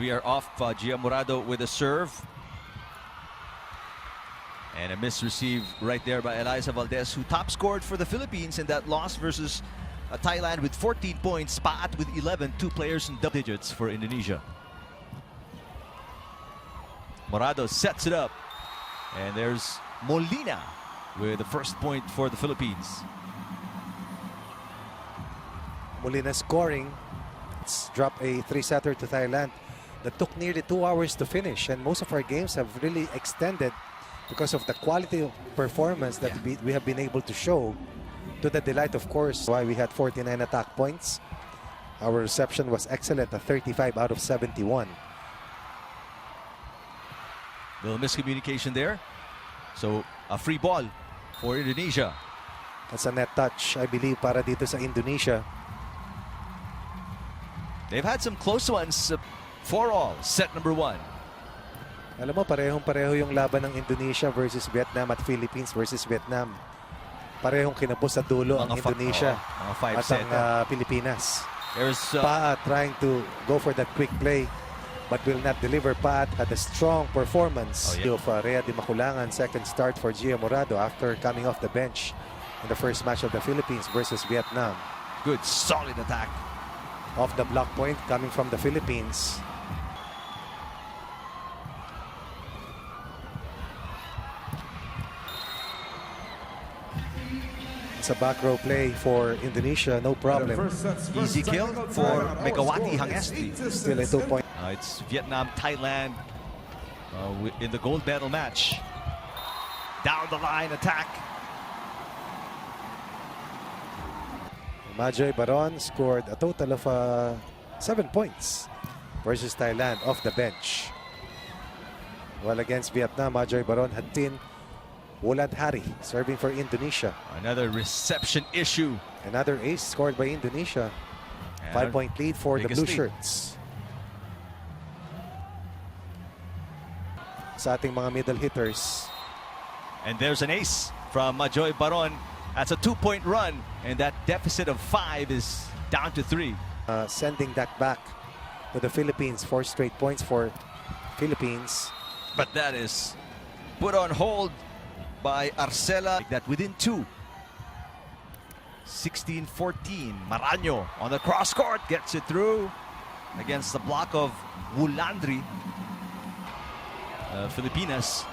we are off. Gia Morado with a serve. And a miss receive right there by Eliza Valdez, who top scored for the Philippines in that loss versus Thailand with 14 points. Paat with 11, two players in double digits for Indonesia. Morado sets it up. And there's Molina with the first point for the Philippines. Molina scoring. It's dropped a 3-setter to Thailand that took nearly 2 hours to finish, and most of our games have really extended because of the quality of performance that we have been able to show, to the delight, of course, why we had 49 attack points. Our reception was excellent at 35 out of 71. Little miscommunication there. So a free ball for Indonesia. That's a net touch, I believe, para dito sa Indonesia. They've had some close ones. 4-all, set number 1. Alam mo, parehong-pareho yung laban ng Indonesia versus Vietnam at Philippines versus Vietnam. Parehong kinapos sa dulo ang Indonesia at ang Pilipinas. There's Paat trying to go for that quick play but will not deliver. Paat had a strong performance of Rhea Di Maculangan. Second start for Gia Morado after coming off the bench in the first match of the Philippines versus Vietnam. Good, solid attack. Off the block point coming from the Philippines. It's a back row play for Indonesia, no problem. Easy kill for Megawati Hangestri. Still a 2-point. It's Vietnam, Thailand in the gold medal match. Down the line attack. Majoy Baron scored a total of 7 points versus Thailand off the bench. While against Vietnam, Majoy Baron had 10. Wulad Hari serving for Indonesia. Another reception issue. Another ace scored by Indonesia. 5-point lead for the Blue Shirts. Sa ating mga middle hitters. And there's an ace from Majoy Baron. That's a 2-point run. And that deficit of 5 is down to 3. Sending that back to the Philippines. 4 straight points for Philippines. But that is put on hold by Arcela. Like that within 2. 16-14. Maraño on the cross court gets it through against the block of Wulandri. Filipinas.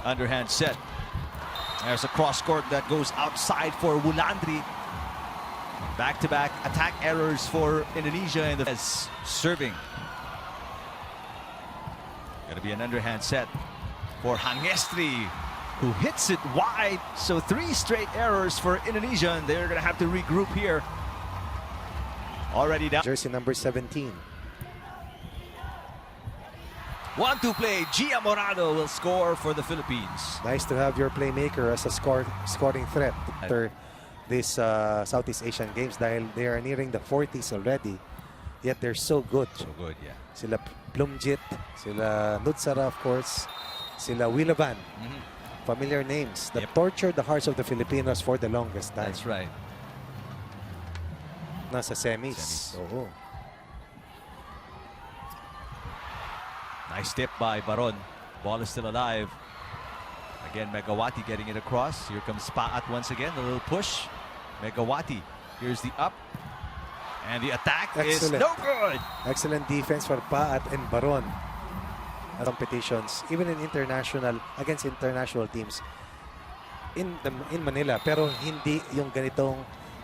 Underhand set. There's a cross court that goes outside for Wulandri. Back-to-back attack errors for Indonesia and the serving. Gonna be an underhand set for Hangestri, who hits it wide. So 3 straight errors for Indonesia, and they're gonna have to regroup here. Already down. Jersey number 17. 1-2 play. Gia Morado will score for the Philippines. Nice to have your playmaker as a scoring threat after this Southeast Asian Games, dahil they are nearing the 40s already. Yet they're so good. So good, yeah. Sila Plumjit, sila Nutsara, of course, sila Wilavan. Familiar names that tortured the hearts of the Filipinos for the longest time. That's right. Nasa semis. Oo. Nice tip by Baron. Ball is still alive. Again, Megawati getting it across. Here comes Paat once again. A little push. Megawati. Here's the up. And the attack is no good. Excellent defense for Paat and Baron. Competitions, even in international, against international teams in Manila, pero hindi yung ganitong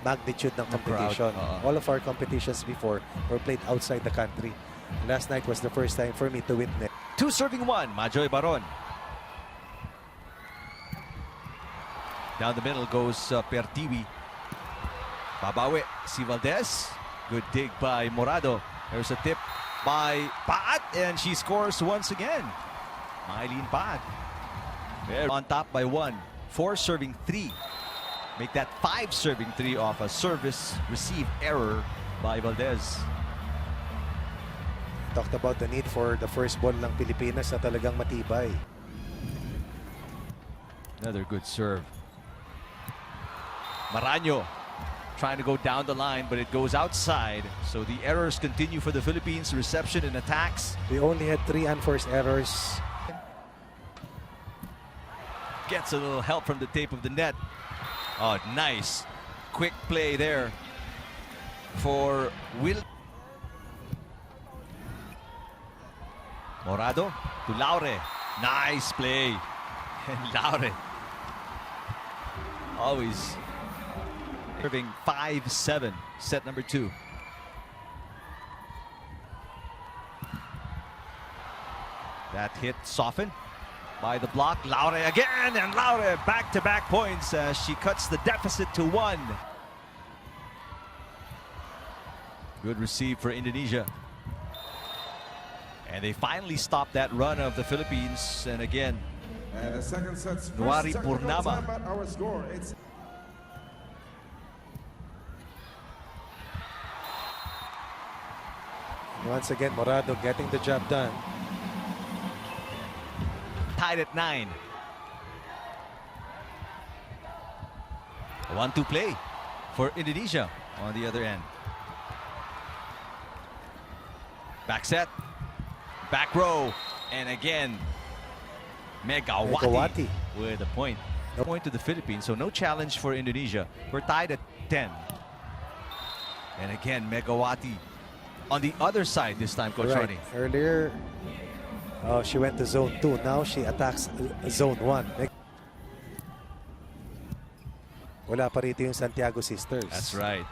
magnitude ng competition. All of our competitions before were played outside the country. Last night was the first time for me to witness. 2 serving 1, Majoy Baron. Down the middle goes Pertiwi. Babawi si Valdez. Good dig by Morado. There's a tip by Paat, and she scores once again. Mylene Paat. On top by 1. 4 serving 3. Make that 5 serving 3 off a service receive error by Valdez. Talked about the need for the first ball ng Pilipinas na talagang matibay. Another good serve. Maraño trying to go down the line, but it goes outside. So the errors continue for the Philippines, reception and attacks. We only had 3 unforced errors. Gets a little help from the tape of the net. Oh, nice. Quick play there for Will. Morado to Laure. Nice play. And Laure always serving 5-7, set number 2. That hit softened by the block. Laure again, and Laure back-to-back points as she cuts the deficit to 1. Good receive for Indonesia. And they finally stopped that run of the Philippines. And again, And the second set's Nuari first technical Purnama. time at our score. It's Once again, Morado getting the job done. tied at 9. A 1-2 play for Indonesia on the other end. Back set, back row, and again, Megawati with a point. No point to the Philippines, so no challenge for Indonesia. We're tied at 10. And again, Megawati on the other side this time, Coach Right. Ronnie. Earlier, she went to zone 2. Now she attacks zone 1. Wala pa rito yung Santiago sisters. That's right.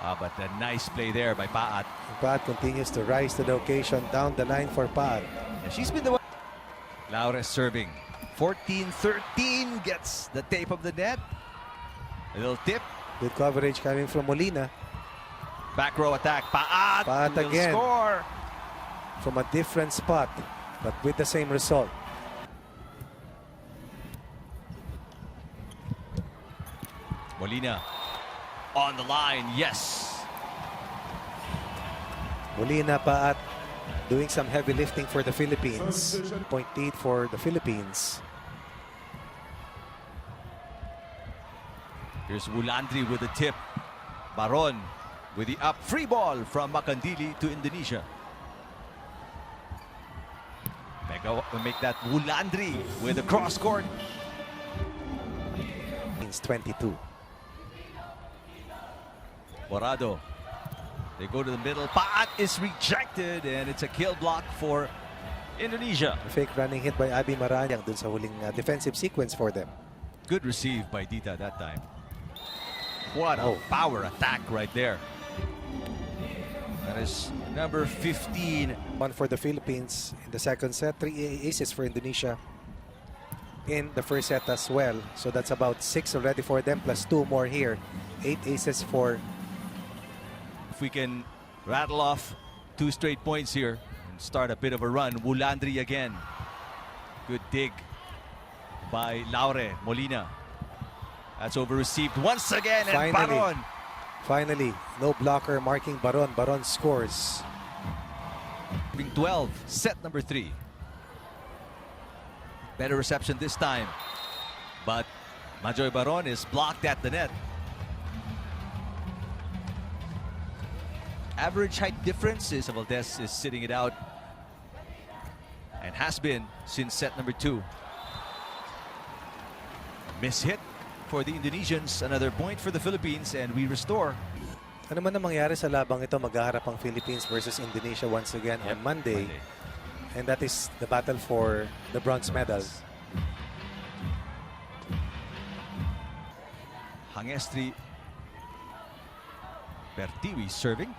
But a nice play there by Paat. Paat continues to rise to the occasion down the line for Paat. And she's been the one. Laura serving. 14-13 gets the tape of the net. A little tip. Good coverage coming from Molina. Back row attack. Paat. Paat will again. Score. From a different spot, but with the same result. Molina on the line. Yes. Molina, Paat doing some heavy lifting for the Philippines. Point lead for the Philippines. Here's Wulandri with the tip. Baron with the up. Free ball from Makandili to Indonesia. Make that Wulandri with the cross court. 22. Morado. They go to the middle. Paat is rejected, and it's a kill block for Indonesia. A fake running hit by Abi Maranyang dun sa huling defensive sequence for them. Good receive by Dita that time. What a power attack right there. That is number 15. One for the Philippines in the second set. 3 aces for Indonesia in the first set as well. So that's about 6 already for them, plus 2 more here. 8 aces for. If we can rattle off 2 straight points here and start a bit of a run. Wulandri again. Good dig by Laure Molina. That's over received once again, and Baron. Finally, no blocker marking Baron. Baron scores. 12, set number 3. Better reception this time, but Majoy Baron is blocked at the net. Average height difference is Valdez is sitting it out and has been since set number 2. Miss hit for the Indonesians, another point for the Philippines, and we restore. Ano man ang mangyari sa labang ito, maghaharap ang Philippines versus Indonesia once again on Monday. And that is the battle for the bronze medal. Hangestri Pertiwi serving.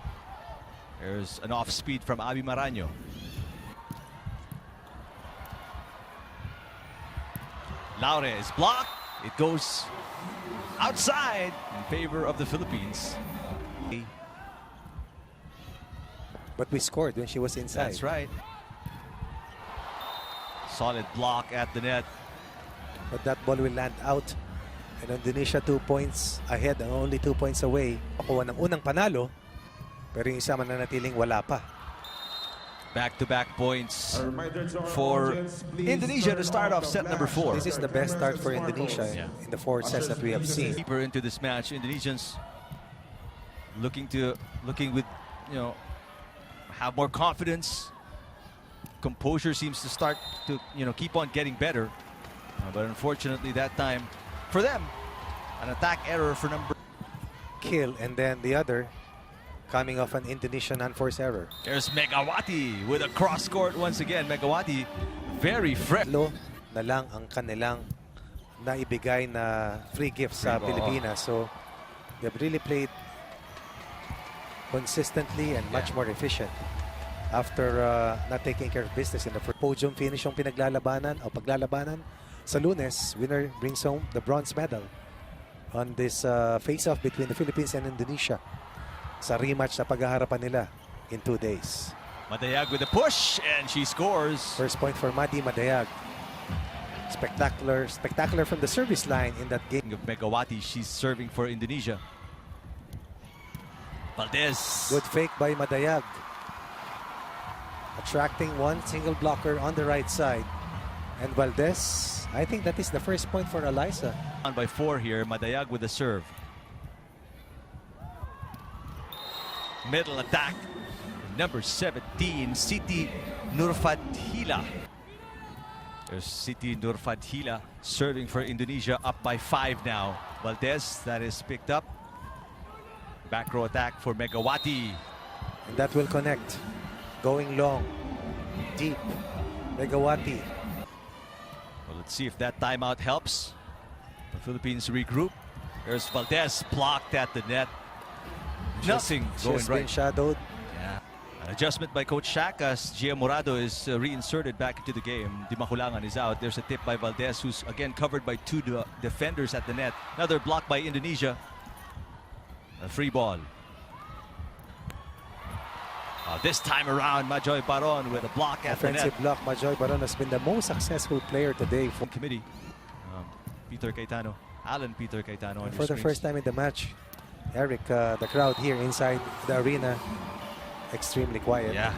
There's an off speed from Abi Maraño. Laure is blocked. It goes outside in favor of the Philippines. But we scored when she was inside. That's right. Solid block at the net. But that ball will land out. And Indonesia 2 points ahead and only 2 points away. Nakuha ng unang panalo, pero yung isa mananatiling wala pa. Back-to-back points A reminder to our for audience, please Indonesia to turn start off the set number flash 4. This is the best start for Indonesia in the 4 sets that we have seen. Deeper into this match, Indonesians looking with, have more confidence. Composure seems to start to, keep on getting better. But unfortunately that time for them, an attack error for number. Kill, and then the other coming off an Indonesian unforced error. There's Megawati with a cross court once again. Megawati very fresh. Lo na lang ang kanilang naibigay na free gifts sa Free ball. Pilipinas. So they've really played consistently and much more efficient after not taking care of business in the first. Podium finish yung pinaglalabanan o paglalabanan sa Lunes. Winner brings home the bronze medal on this face-off between the Philippines and Indonesia sa rematch na paghaharapan nila in 2 days. Madayag with a push and she scores. First point for Madi Madayag. Spectacular from the service line in that game. Of Megawati, she's serving for Indonesia. Valdez. Good fake by Madayag. Attracting one single blocker on the right side. And Valdez, I think that is the first point for Eliza. On by 4 here, Madayag with the serve. Middle attack. Number 17, Siti Nurfadhila. There's Siti Nurfadhila serving for Indonesia, up by 5 now. Valdez, that is picked up. Back row attack for Megawati. And that will connect. Going long. Deep. Megawati. Well, let's see if that timeout helps. The Philippines regroup. There's Valdez blocked at the net. Nothing She going has been right. shadowed. Yeah. An adjustment by Coach Shaq as Gia Morado is reinserted back into the game. Di Mahulangan is out. There's a tip by Valdez, who's again covered by 2 defenders at the net. Another block by Indonesia. A free ball. This time around, Majoy Baron with a block at the net. Offensive block. Majoy Baron has been the most successful player today. Committee. Peter Cayetano. Alan Peter Cayetano. And for the first time in the match, Eric, the crowd here inside the arena, extremely quiet. Yeah.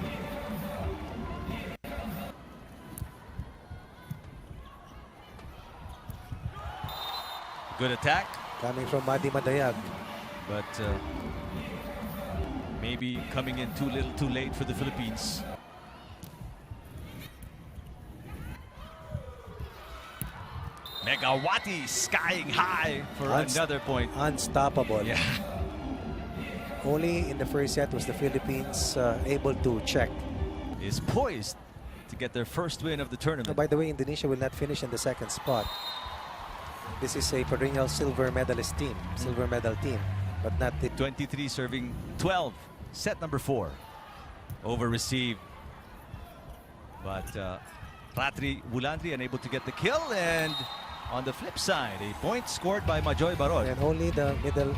Good attack, Coming from Madi Madayag. but maybe coming in too little too late for the Philippines. Megawati skying high for another point. Unstoppable. Yeah. Only in the first set was the Philippines able to check. Is poised to get their first win of the tournament. By the way, Indonesia will not finish in the second spot. This is a perennial silver medalist team, silver medal team, but not the 23 serving 12. Set number 4. Over received. But Ratri Wulandri unable to get the kill, and on the flip side, a point scored by Majoy Baron. and only the middle.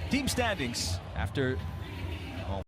Team standings after